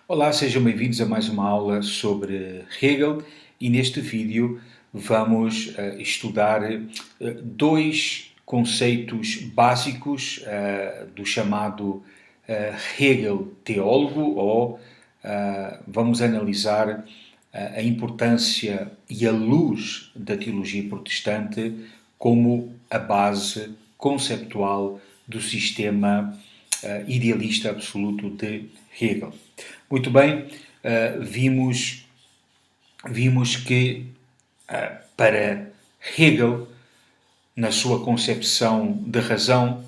Olá, sejam bem-vindos a mais uma aula sobre Hegel e neste vídeo vamos estudar dois conceitos básicos do chamado Hegel teólogo ou vamos analisar a importância e a luz da teologia protestante como a base conceptual do sistema idealista absoluto de Hegel. Muito bem, vimos que para Hegel, na sua concepção de razão,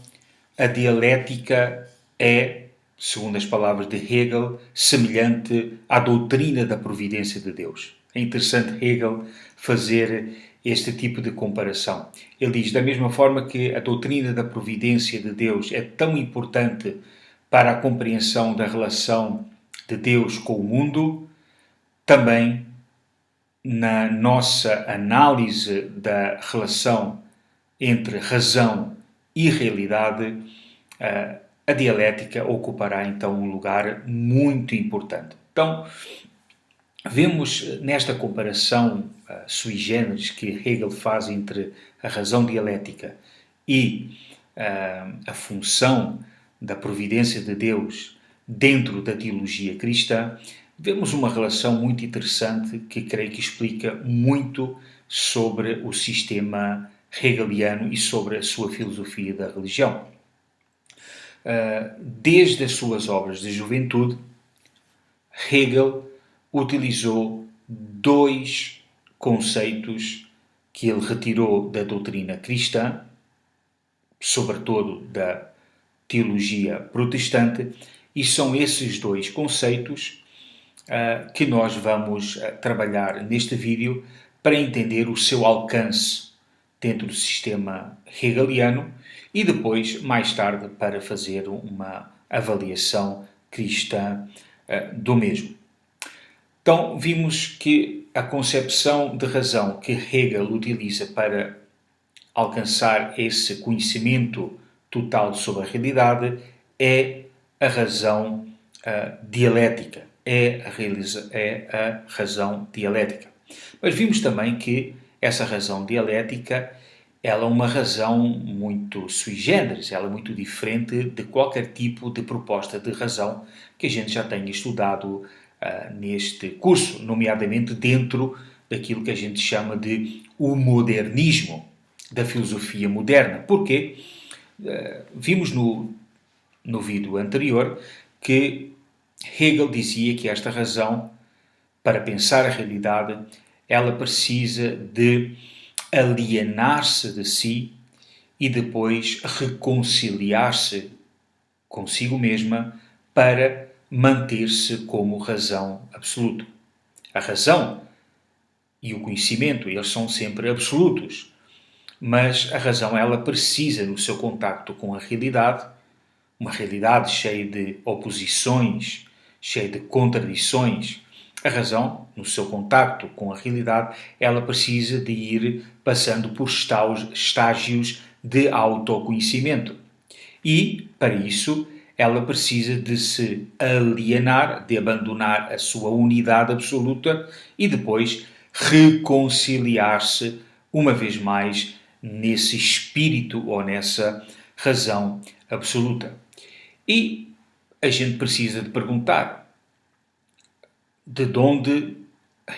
a dialética é, segundo as palavras de Hegel, semelhante à doutrina da providência de Deus. É interessante Hegel fazer este tipo de comparação. Ele diz, da mesma forma que a doutrina da providência de Deus é tão importante para a compreensão da relação de Deus com o mundo, também na nossa análise da relação entre razão e realidade, a dialética ocupará então um lugar muito importante. Então, vemos nesta comparação sui generis que Hegel faz entre a razão dialética e a função da providência de Deus dentro da teologia cristã, vemos uma relação muito interessante que creio que explica muito sobre o sistema hegeliano e sobre a sua filosofia da religião. Desde as suas obras de juventude, Hegel utilizou dois conceitos que ele retirou da doutrina cristã, sobretudo da teologia protestante, e são esses dois conceitos que nós vamos trabalhar neste vídeo para entender o seu alcance dentro do sistema hegeliano e depois, mais tarde, para fazer uma avaliação cristã do mesmo. Então, vimos que a concepção de razão que Hegel utiliza para alcançar esse conhecimento total sobre a realidade é a razão dialética, é a razão dialética. Mas vimos também que essa razão dialética ela é uma razão muito sui generis, ela é muito diferente de qualquer tipo de proposta de razão que a gente já tenha estudado neste curso, nomeadamente dentro daquilo que a gente chama de o modernismo, da filosofia moderna. Porque vimos no vídeo anterior que Hegel dizia que esta razão, para pensar a realidade, ela precisa de alienar-se de si e depois reconciliar-se consigo mesma para manter-se como razão absoluta. A razão e o conhecimento, eles são sempre absolutos, mas a razão ela precisa, no seu contacto com a realidade, uma realidade cheia de oposições, cheia de contradições, a razão, no seu contacto com a realidade, ela precisa de ir passando por estágios de autoconhecimento. E, para isso, ela precisa de se alienar, de abandonar a sua unidade absoluta e depois reconciliar-se, uma vez mais, nesse espírito ou nessa razão absoluta. E a gente precisa de perguntar de onde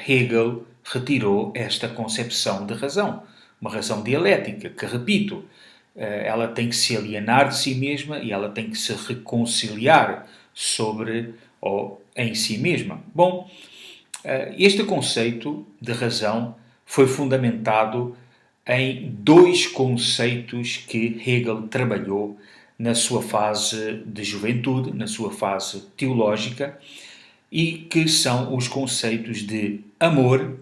Hegel retirou esta concepção de razão. Uma razão dialética, que, repito, ela tem que se alienar de si mesma e ela tem que se reconciliar sobre ou em si mesma. Bom, este conceito de razão foi fundamentado em dois conceitos que Hegel trabalhou na sua fase de juventude, na sua fase teológica, e que são os conceitos de amor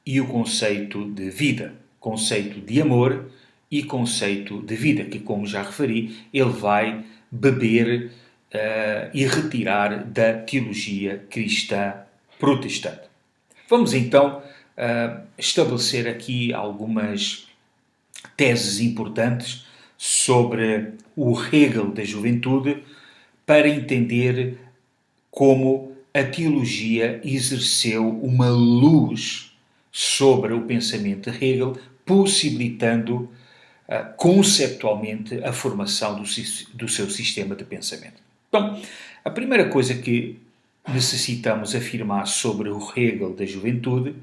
e o conceito de vida. Conceito de amor e conceito de vida, que, como já referi, ele vai beber e retirar da teologia cristã protestante. Vamos então estabelecer aqui algumas teses importantes sobre o Hegel da juventude para entender como a teologia exerceu uma luz sobre o pensamento de Hegel, possibilitando conceptualmente a formação do seu sistema de pensamento. Bom, a primeira coisa que necessitamos afirmar sobre o Hegel da juventude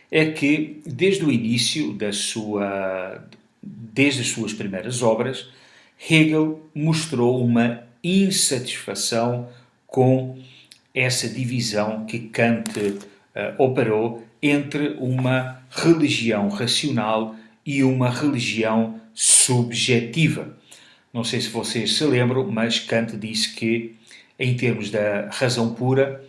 é que, desde o início desde as suas primeiras obras, Hegel mostrou uma insatisfação com essa divisão que Kant operou entre uma religião racional e uma religião subjetiva. Não sei se vocês se lembram, mas Kant disse que, em termos da razão pura,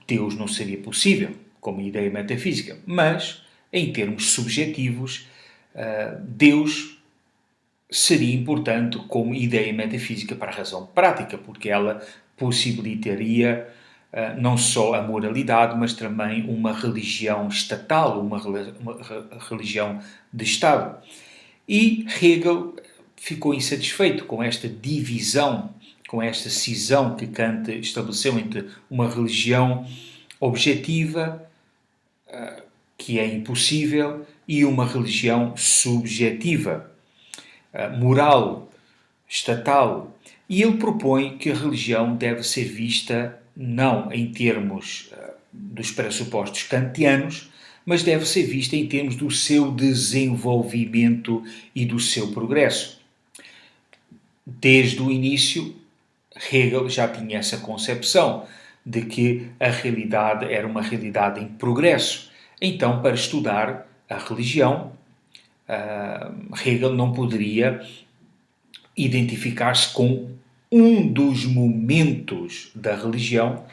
Deus não seria possível como ideia metafísica, mas, em termos subjetivos, Deus seria importante como ideia metafísica para a razão prática, porque ela possibilitaria não só a moralidade, mas também uma religião estatal, uma religião de Estado. E Hegel ficou insatisfeito com esta divisão, com esta cisão que Kant estabeleceu entre uma religião objetiva, que é impossível, e uma religião subjetiva, moral, estatal. E ele propõe que a religião deve ser vista não em termos dos pressupostos kantianos, mas deve ser vista em termos do seu desenvolvimento e do seu progresso. Desde o início, Hegel já tinha essa concepção de que a realidade era uma realidade em progresso. Então, para estudar a religião, Hegel não poderia identificar-se com um dos momentos da religião,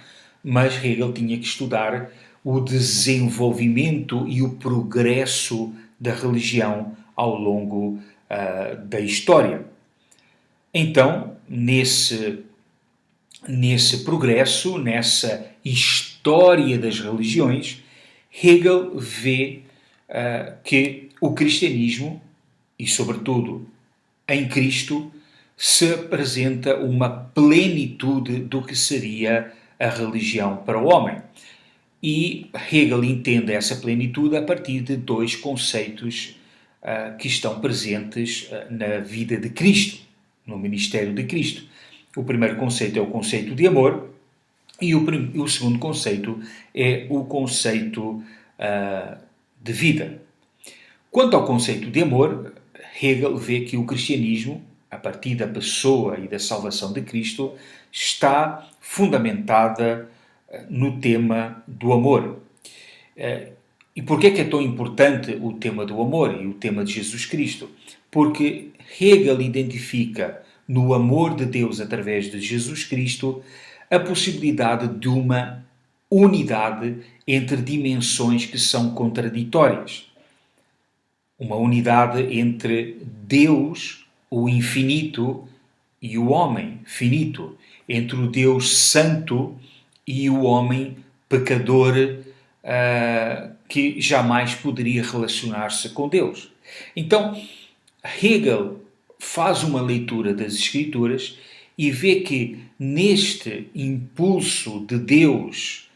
mas Hegel tinha que estudar o desenvolvimento e o progresso da religião ao longo da história. Então, nesse progresso, nessa história das religiões, Hegel vê que o cristianismo, e sobretudo em Cristo, se apresenta uma plenitude do que seria a religião para o homem. E Hegel entende essa plenitude a partir de dois conceitos que estão presentes na vida de Cristo, no ministério de Cristo. O primeiro conceito é o conceito de amor e o segundo conceito é o conceito de vida. Quanto ao conceito de amor, Hegel vê que o cristianismo, a partir da pessoa e da salvação de Cristo, está fundamentada no tema do amor. E porquê que é tão importante o tema do amor e o tema de Jesus Cristo? Porque Hegel identifica no amor de Deus através de Jesus Cristo a possibilidade de uma unidade entre dimensões que são contraditórias. Uma unidade entre Deus, o infinito, e o homem finito, entre o Deus santo e o homem pecador que jamais poderia relacionar-se com Deus. Então, Hegel faz uma leitura das Escrituras e vê que neste impulso de Deus,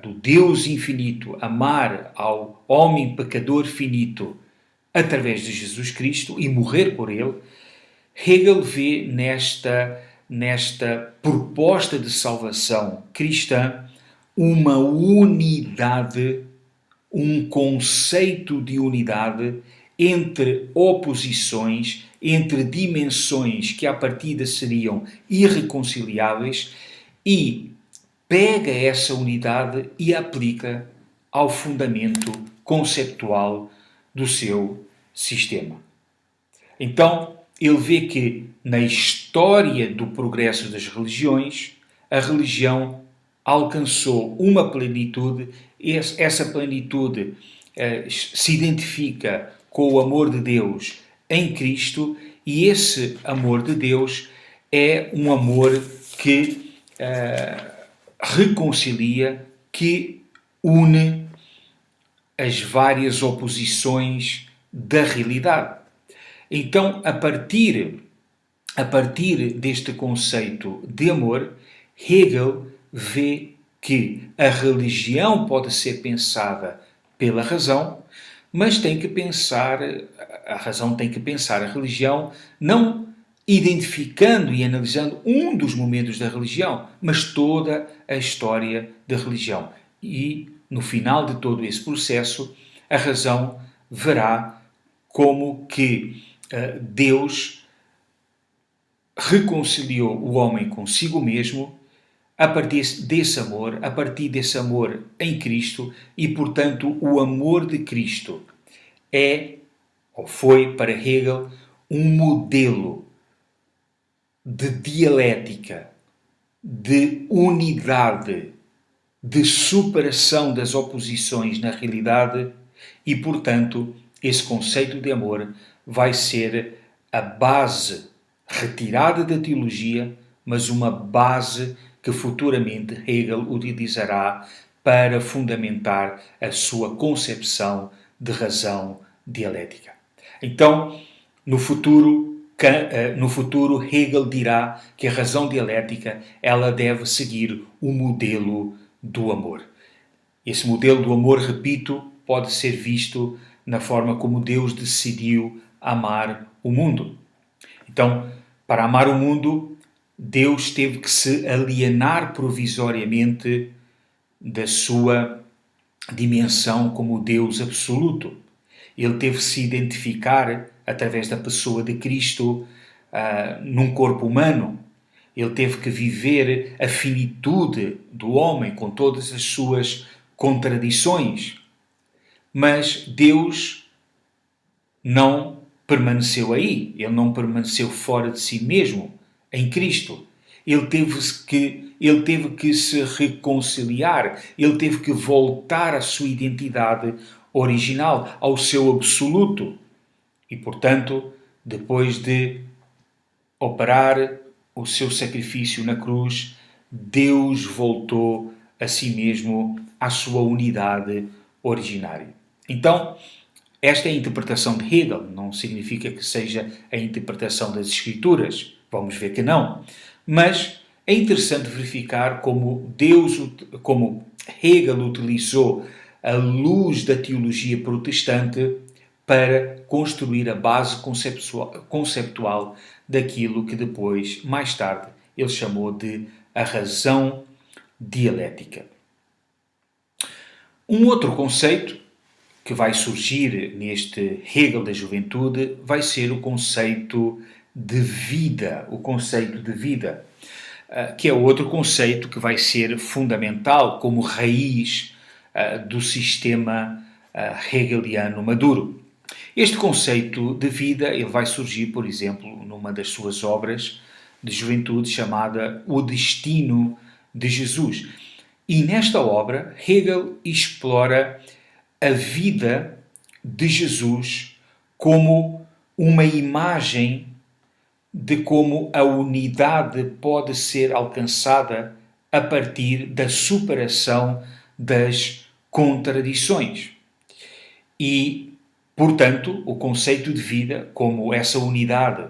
do Deus infinito, amar ao homem pecador finito através de Jesus Cristo e morrer por ele, Hegel vê nesta proposta de salvação cristã uma unidade, um conceito de unidade entre oposições, entre dimensões que à partida seriam irreconciliáveis, e pega essa unidade e aplica ao fundamento conceptual do seu sistema. Então, ele vê que na história do progresso das religiões, a religião alcançou uma plenitude, essa plenitude se identifica com o amor de Deus em Cristo, e esse amor de Deus é um amor que reconcilia, que une as várias oposições da realidade. Então, a partir deste conceito de amor, Hegel vê que a religião pode ser pensada pela razão, mas a razão tem que pensar a religião não identificando e analisando um dos momentos da religião, mas toda a história da religião. E, no final de todo esse processo, a razão verá como que Deus reconciliou o homem consigo mesmo a partir desse amor em Cristo, e, portanto, o amor de Cristo é, ou foi para Hegel, um modelo de dialética, de unidade, de superação das oposições na realidade, e, portanto, esse conceito de amor vai ser a base retirada da teologia, mas uma base que futuramente Hegel utilizará para fundamentar a sua concepção de razão dialética. Então, no futuro, Hegel dirá que a razão dialética ela deve seguir o modelo do amor. Esse modelo do amor, repito, pode ser visto na forma como Deus decidiu amar o mundo. Então, para amar o mundo, Deus teve que se alienar provisoriamente da sua dimensão como Deus absoluto. Ele teve que se identificar através da pessoa de Cristo num corpo humano. Ele teve que viver a finitude do homem com todas as suas contradições. Mas Deus não permaneceu aí. Ele não permaneceu fora de si mesmo, em Cristo. Ele teve que se reconciliar. Ele teve que voltar à sua identidade original, ao seu absoluto. E, portanto, depois de operar o seu sacrifício na cruz, Deus voltou a si mesmo, à sua unidade originária. Então, esta é a interpretação de Hegel, não significa que seja a interpretação das Escrituras, vamos ver que não. Mas é interessante verificar como Hegel utilizou a luz da teologia protestante para construir a base conceptual daquilo que depois, mais tarde, ele chamou de a razão dialética. Um outro conceito que vai surgir neste Hegel da juventude vai ser o conceito de vida, que é outro conceito que vai ser fundamental como raiz do sistema hegeliano maduro. Este conceito de vida ele vai surgir, por exemplo, numa das suas obras de juventude chamada O Destino de Jesus. E nesta obra, Hegel explora a vida de Jesus como uma imagem de como a unidade pode ser alcançada a partir da superação das contradições. E, portanto, o conceito de vida como essa unidade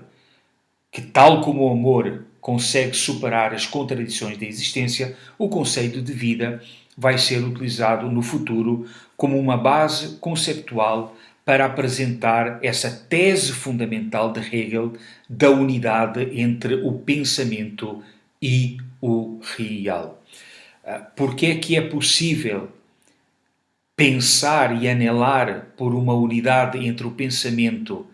que, tal como o amor, consegue superar as contradições da existência, o conceito de vida vai ser utilizado no futuro como uma base conceptual para apresentar essa tese fundamental de Hegel da unidade entre o pensamento e o real. Porque é que é possível pensar e anelar por uma unidade entre o pensamento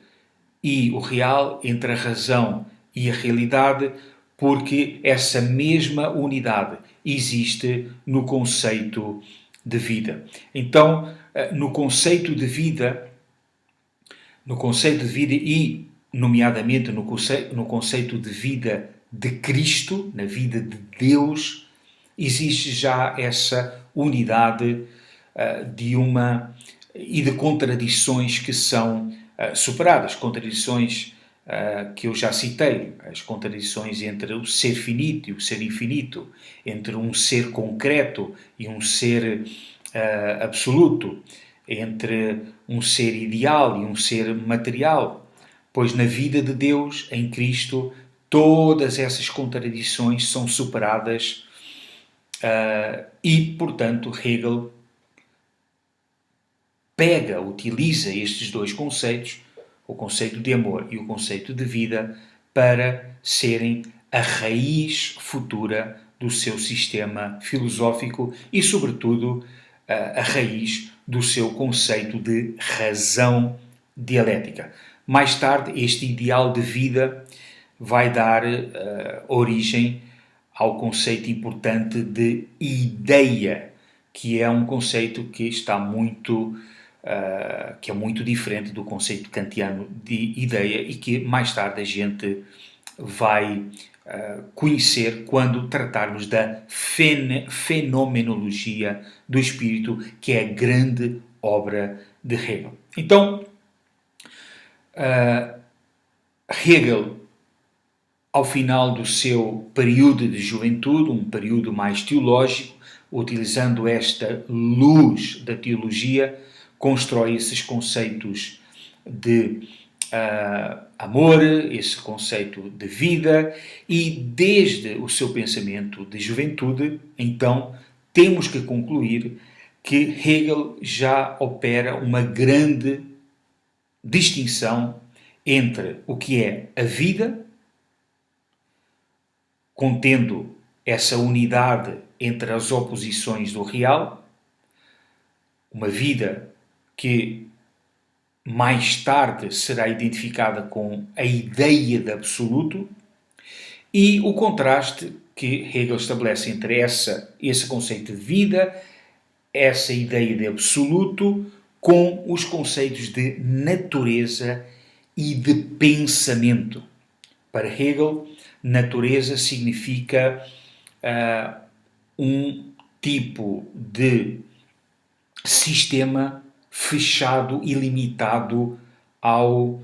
e o real, entre a razão e a realidade? Porque essa mesma unidade existe no conceito de vida. Então, no conceito de vida e, nomeadamente, no conceito de vida de Cristo, na vida de Deus, existe já essa unidade de contradições que são superadas, contradições que eu já citei, as contradições entre o ser finito e o ser infinito, entre um ser concreto e um ser absoluto, entre um ser ideal e um ser material, pois na vida de Deus, em Cristo, todas essas contradições são superadas E, portanto, Hegel utiliza estes dois conceitos, o conceito de amor e o conceito de vida, para serem a raiz futura do seu sistema filosófico e, sobretudo, a raiz do seu conceito de razão dialética. Mais tarde, este ideal de vida vai dar origem ao conceito importante de ideia, que é um conceito que está que é muito diferente do conceito kantiano de ideia e que mais tarde a gente vai conhecer quando tratarmos da fenomenologia do espírito, que é a grande obra de Hegel. Então, Hegel, ao final do seu período de juventude, um período mais teológico, utilizando esta luz da teologia, constrói esses conceitos de amor, esse conceito de vida, e desde o seu pensamento de juventude, então, temos que concluir que Hegel já opera uma grande distinção entre o que é a vida, contendo essa unidade entre as oposições do real, uma vida que mais tarde será identificada com a ideia de absoluto, e o contraste que Hegel estabelece entre esse conceito de vida, essa ideia de absoluto, com os conceitos de natureza e de pensamento. Para Hegel, natureza significa um tipo de sistema fechado e limitado ao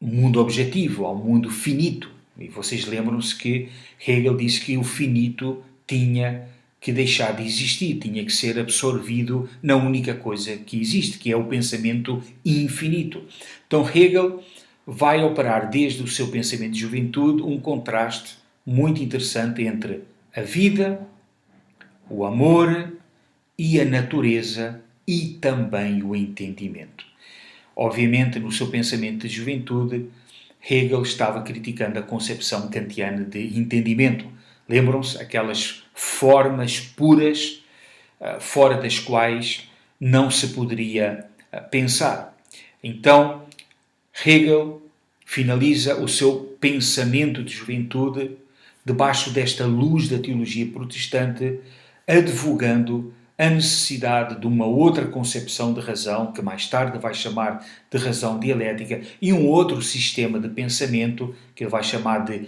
mundo objetivo, ao mundo finito. E vocês lembram-se que Hegel disse que o finito tinha que deixar de existir, tinha que ser absorvido na única coisa que existe, que é o pensamento infinito. Então Hegel vai operar desde o seu pensamento de juventude um contraste muito interessante entre a vida, o amor e a natureza e também o entendimento. Obviamente, no seu pensamento de juventude, Hegel estava criticando a concepção kantiana de entendimento. Lembram-se? Aquelas formas puras, fora das quais não se poderia pensar. Então, Hegel finaliza o seu pensamento de juventude debaixo desta luz da teologia protestante, advogando a necessidade de uma outra concepção de razão, que mais tarde vai chamar de razão dialética, e um outro sistema de pensamento, que ele vai chamar de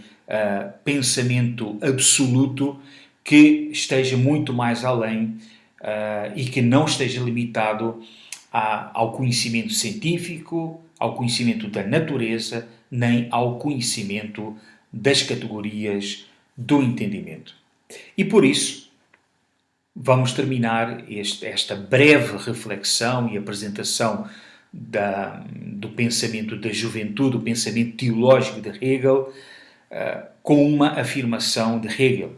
pensamento absoluto, que esteja muito mais além e que não esteja limitado ao conhecimento científico, ao conhecimento da natureza, nem ao conhecimento das categorias do entendimento. E por isso, vamos terminar esta breve reflexão e apresentação do pensamento da juventude, do pensamento teológico de Hegel, com uma afirmação de Hegel.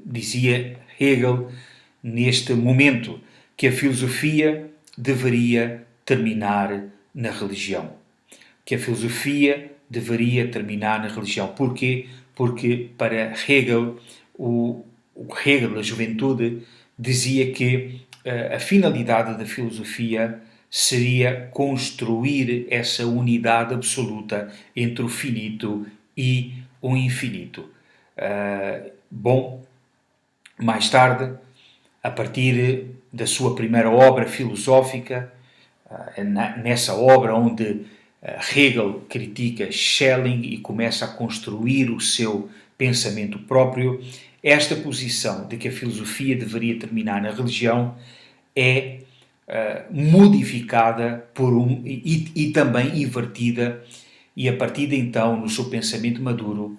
Dizia Hegel, neste momento, que a filosofia deveria terminar na religião. Que a filosofia deveria terminar na religião. Porquê? Porque para Hegel, o Hegel da juventude dizia que a finalidade da filosofia seria construir essa unidade absoluta entre o finito e o infinito. Mais tarde, a partir da sua primeira obra filosófica, nessa obra onde Hegel critica Schelling e começa a construir o seu pensamento próprio, esta posição de que a filosofia deveria terminar na religião é modificada e também invertida, e a partir de então, no seu pensamento maduro,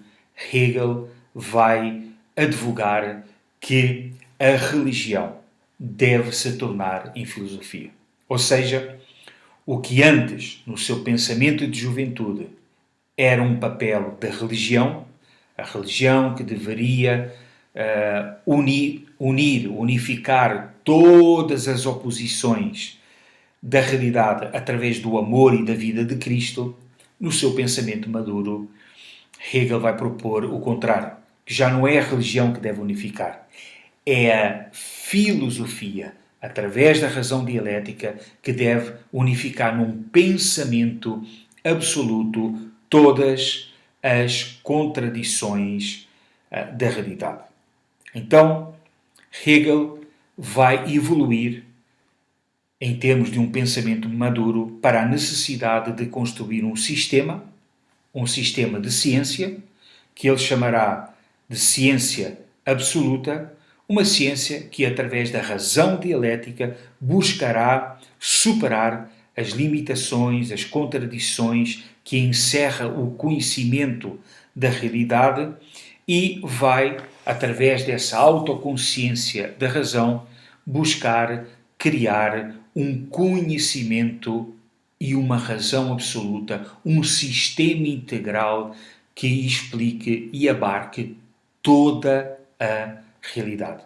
Hegel vai advogar que a religião deve se tornar em filosofia. Ou seja, o que antes, no seu pensamento de juventude, era um papel da religião, a religião que deveria unificar todas as oposições da realidade através do amor e da vida de Cristo, no seu pensamento maduro, Hegel vai propor o contrário, que já não é a religião que deve unificar, é a filosofia, através da razão dialética, que deve unificar num pensamento absoluto todas as contradições da realidade. Então, Hegel vai evoluir em termos de um pensamento maduro para a necessidade de construir um sistema de ciência, que ele chamará de ciência absoluta, uma ciência que, através da razão dialética, buscará superar as limitações, as contradições que encerra o conhecimento da realidade e vai, através dessa autoconsciência da razão, buscar criar um conhecimento e uma razão absoluta, um sistema integral que explique e abarque toda a realidade.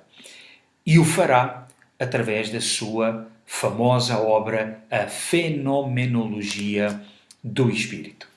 E o fará através da sua famosa obra A Fenomenologia do Espírito.